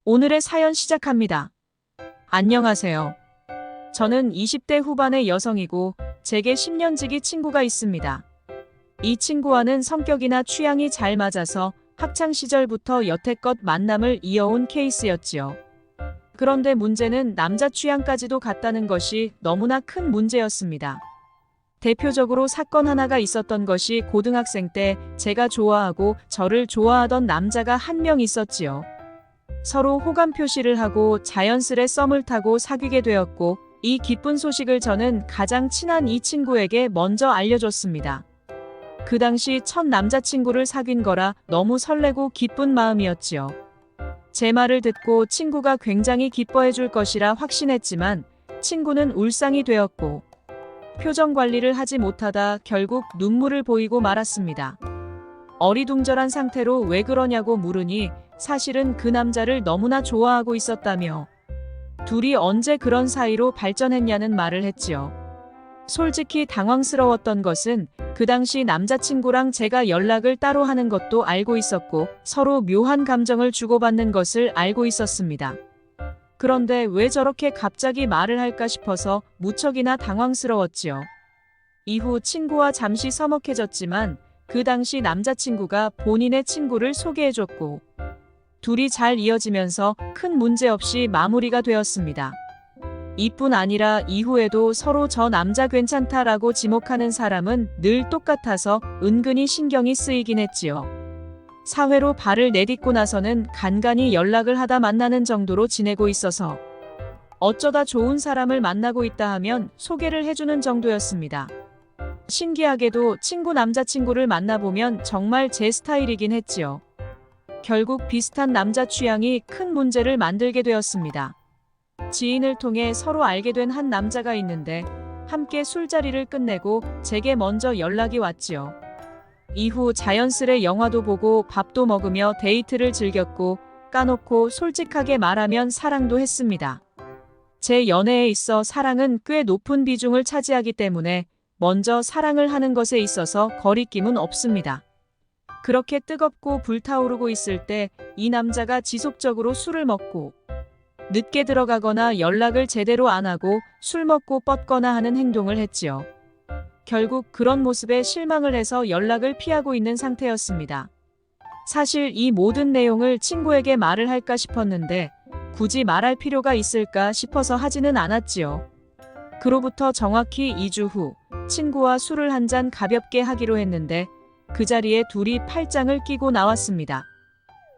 오늘의 사연 시작합니다. 안녕하세요. 저는 20대 후반의 여성이고 제게 10년지기 친구가 있습니다. 이 친구와는 성격이나 취향이 잘 맞아서 학창 시절부터 여태껏 만남을 이어온 케이스였지요. 그런데 문제는 남자 취향까지도 같다는 것이 너무나 큰 문제였습니다. 대표적으로 사건 하나가 있었던 것이 고등학생 때 제가 좋아하고 저를 좋아하던 남자가 한 명 있었지요. 서로 호감 표시를 하고 자연스레 썸을 타고 사귀게 되었고, 이 기쁜 소식을 저는 가장 친한 이 친구에게 먼저 알려줬습니다. 그 당시 첫 남자친구를 사귄 거라 너무 설레고 기쁜 마음이었지요. 제 말을 듣고 친구가 굉장히 기뻐해 줄 것이라 확신했지만 친구는 울상이 되었고, 표정 관리를 하지 못하다 결국 눈물을 보이고 말았습니다. 어리둥절한 상태로 왜 그러냐고 물으니 사실은 그 남자를 너무나 좋아하고 있었다며 둘이 언제 그런 사이로 발전했냐는 말을 했지요. 솔직히 당황스러웠던 것은 그 당시 남자친구랑 제가 연락을 따로 하는 것도 알고 있었고 서로 묘한 감정을 주고받는 것을 알고 있었습니다. 그런데 왜 저렇게 갑자기 말을 할까 싶어서 무척이나 당황스러웠지요. 이후 친구와 잠시 서먹해졌지만 그 당시 남자친구가 본인의 친구를 소개해줬고 둘이 잘 이어지면서 큰 문제 없이 마무리가 되었습니다. 이뿐 아니라 이후에도 서로 저 남자 괜찮다라고 지목하는 사람은 늘 똑같아서 은근히 신경이 쓰이긴 했지요. 사회로 발을 내딛고 나서는 간간히 연락을 하다 만나는 정도로 지내고 있어서 어쩌다 좋은 사람을 만나고 있다 하면 소개를 해주는 정도였습니다. 신기하게도 친구 남자친구를 만나보면 정말 제 스타일이긴 했지요. 결국 비슷한 남자 취향이 큰 문제를 만들게 되었습니다. 지인을 통해 서로 알게 된 한 남자가 있는데 함께 술자리를 끝내고 제게 먼저 연락이 왔지요. 이후 자연스레 영화도 보고 밥도 먹으며 데이트를 즐겼고 까놓고 솔직하게 말하면 사랑도 했습니다. 제 연애에 있어 사랑은 꽤 높은 비중을 차지하기 때문에 먼저 사랑을 하는 것에 있어서 거리낌은 없습니다. 그렇게 뜨겁고 불타오르고 있을 때 이 남자가 지속적으로 술을 먹고 늦게 들어가거나 연락을 제대로 안 하고 술 먹고 뻗거나 하는 행동을 했지요. 결국 그런 모습에 실망을 해서 연락을 피하고 있는 상태였습니다. 사실 이 모든 내용을 친구에게 말을 할까 싶었는데 굳이 말할 필요가 있을까 싶어서 하지는 않았지요. 그로부터 정확히 2주 후 친구와 술을 한 잔 가볍게 하기로 했는데 그 자리에 둘이 팔짱을 끼고 나왔습니다.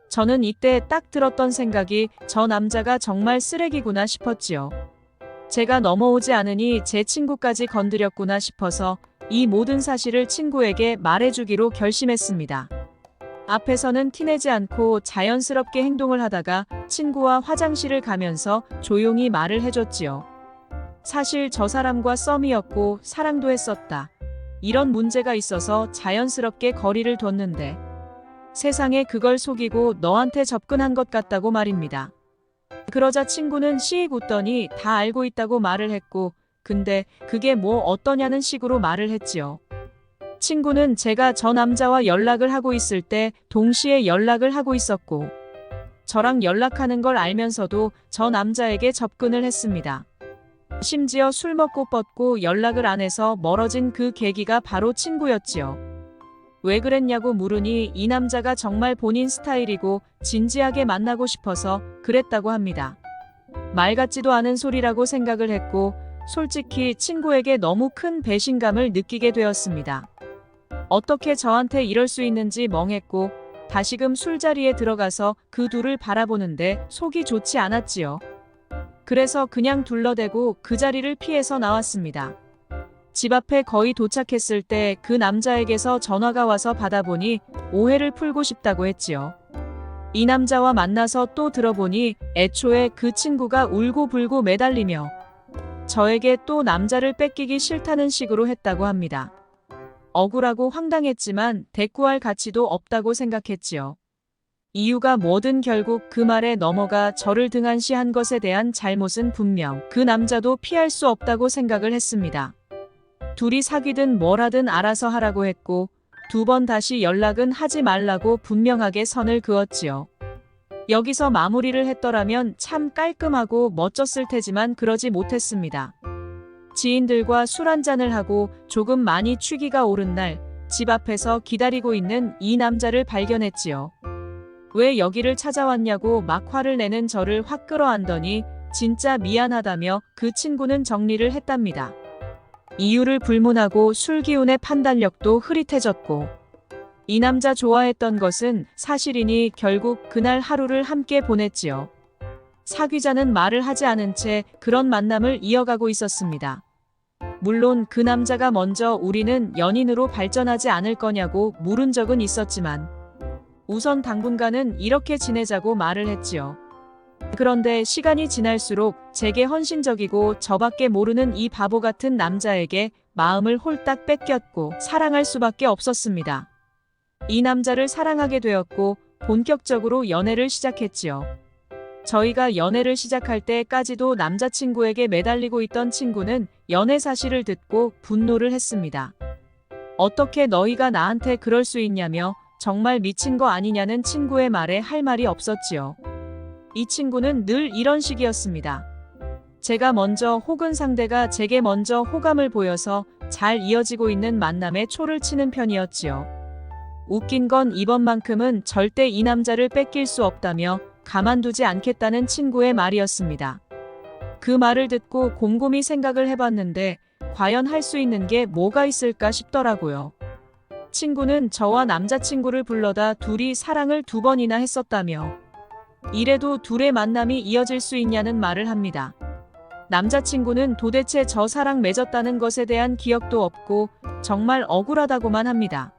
저는 이때 딱 들었던 생각이 저 남자가 정말 쓰레기구나 싶었지요. 제가 넘어오지 않으니 제 친구까지 건드렸구나 싶어서 이 모든 사실을 친구에게 말해주기로 결심했습니다. 앞에서는 티내지 않고 자연스럽게 행동을 하다가 친구와 화장실을 가면서 조용히 말을 해줬지요. 사실 저 사람과 썸이었고 사랑도 했었다. 이런 문제가 있어서 자연스럽게 거리를 뒀는데 세상에 그걸 속이고 너한테 접근한 것 같다고 말입니다. 그러자 친구는 씩 웃더니 다 알고 있다고 말을 했고 근데 그게 뭐 어떠냐는 식으로 말을 했지요. 친구는 제가 저 남자와 연락을 하고 있을 때 동시에 연락을 하고 있었고 저랑 연락하는 걸 알면서도 저 남자에게 접근을 했습니다. 심지어 술 먹고 뻗고 연락을 안 해서 멀어진 그 계기가 바로 친구였지요. 왜 그랬냐고 물으니 이 남자가 정말 본인 스타일이고 진지하게 만나고 싶어서 그랬다고 합니다. 말 같지도 않은 소리라고 생각을 했고 솔직히 친구에게 너무 큰 배신감을 느끼게 되었습니다. 어떻게 저한테 이럴 수 있는지 멍했고 다시금 술자리에 들어가서 그 둘을 바라보는데 속이 좋지 않았지요. 그래서 그냥 둘러대고 그 자리를 피해서 나왔습니다. 집 앞에 거의 도착했을 때 그 남자에게서 전화가 와서 받아보니 오해를 풀고 싶다고 했지요. 이 남자와 만나서 또 들어보니 애초에 그 친구가 울고불고 매달리며 저에게 또 남자를 뺏기기 싫다는 식으로 했다고 합니다. 억울하고 황당했지만 대꾸할 가치도 없다고 생각했지요. 이유가 뭐든 결국 그 말에 넘어가 저를 등한시한 것에 대한 잘못은 분명 그 남자도 피할 수 없다고 생각을 했습니다. 둘이 사귀든 뭘 하든 알아서 하라고 했고 2번 다시 연락은 하지 말라고 분명하게 선을 그었지요. 여기서 마무리를 했더라면 참 깔끔하고 멋졌을 테지만 그러지 못했습니다. 지인들과 술 한잔을 하고 조금 많이 취기가 오른 날 집 앞에서 기다리고 있는 이 남자를 발견했지요. 왜 여기를 찾아왔냐고 막 화를 내는 저를 확 끌어안더니 진짜 미안하다며 그 친구는 정리를 했답니다. 이유를 불문하고 술 기운의 판단력도 흐릿해졌고, 이 남자 좋아했던 것은 사실이니 결국 그날 하루를 함께 보냈지요. 사귀자는 말을 하지 않은 채 그런 만남을 이어가고 있었습니다. 물론 그 남자가 먼저 우리는 연인으로 발전하지 않을 거냐고 물은 적은 있었지만 우선 당분간은 이렇게 지내자고 말을 했지요. 그런데 시간이 지날수록 제게 헌신적이고 저밖에 모르는 이 바보 같은 남자에게 마음을 홀딱 뺏겼고 사랑할 수밖에 없었습니다. 이 남자를 사랑하게 되었고 본격적으로 연애를 시작했지요. 저희가 연애를 시작할 때까지도 남자친구에게 매달리고 있던 친구는 연애 사실을 듣고 분노를 했습니다. 어떻게 너희가 나한테 그럴 수 있냐며 정말 미친 거 아니냐는 친구의 말에 할 말이 없었지요. 이 친구는 늘 이런 식이었습니다. 제가 먼저 혹은 상대가 제게 먼저 호감을 보여서 잘 이어지고 있는 만남에 초를 치는 편이었지요. 웃긴 건 이번만큼은 절대 이 남자를 뺏길 수 없다며 가만두지 않겠다는 친구의 말이었습니다. 그 말을 듣고 곰곰이 생각을 해봤는데 과연 할 수 있는 게 뭐가 있을까 싶더라고요. 친구는 저와 남자친구를 불러다 둘이 사랑을 2번이나 했었다며 이래도 둘의 만남이 이어질 수 있냐는 말을 합니다. 남자친구는 도대체 저 사랑 맺었다는 것에 대한 기억도 없고 정말 억울하다고만 합니다.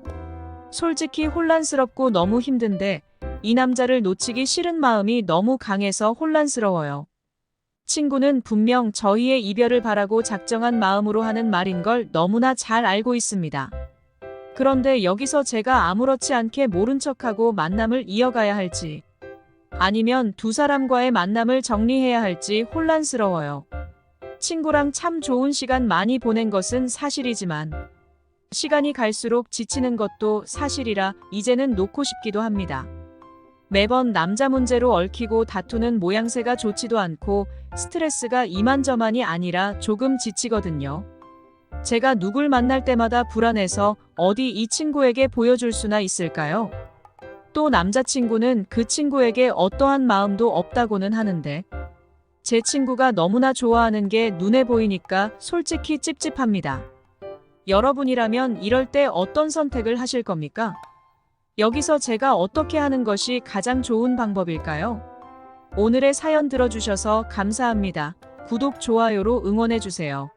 솔직히 혼란스럽고 너무 힘든데 이 남자를 놓치기 싫은 마음이 너무 강해서 혼란스러워요. 친구는 분명 저희의 이별을 바라고 작정한 마음으로 하는 말인 걸 너무나 잘 알고 있습니다. 그런데 여기서 제가 아무렇지 않게 모른 척하고 만남을 이어가야 할지 아니면 두 사람과의 만남을 정리해야 할지 혼란스러워요. 친구랑 참 좋은 시간 많이 보낸 것은 사실이지만 시간이 갈수록 지치는 것도 사실이라 이제는 놓고 싶기도 합니다. 매번 남자 문제로 얽히고 다투는 모양새가 좋지도 않고 스트레스가 이만저만이 아니라 조금 지치거든요. 제가 누굴 만날 때마다 불안해서 어디 이 친구에게 보여줄 수나 있을까요? 또 남자친구는 그 친구에게 어떠한 마음도 없다고는 하는데 제 친구가 너무나 좋아하는 게 눈에 보이니까 솔직히 찝찝합니다. 여러분이라면 이럴 때 어떤 선택을 하실 겁니까? 여기서 제가 어떻게 하는 것이 가장 좋은 방법일까요? 오늘의 사연 들어주셔서 감사합니다. 구독, 좋아요로 응원해주세요.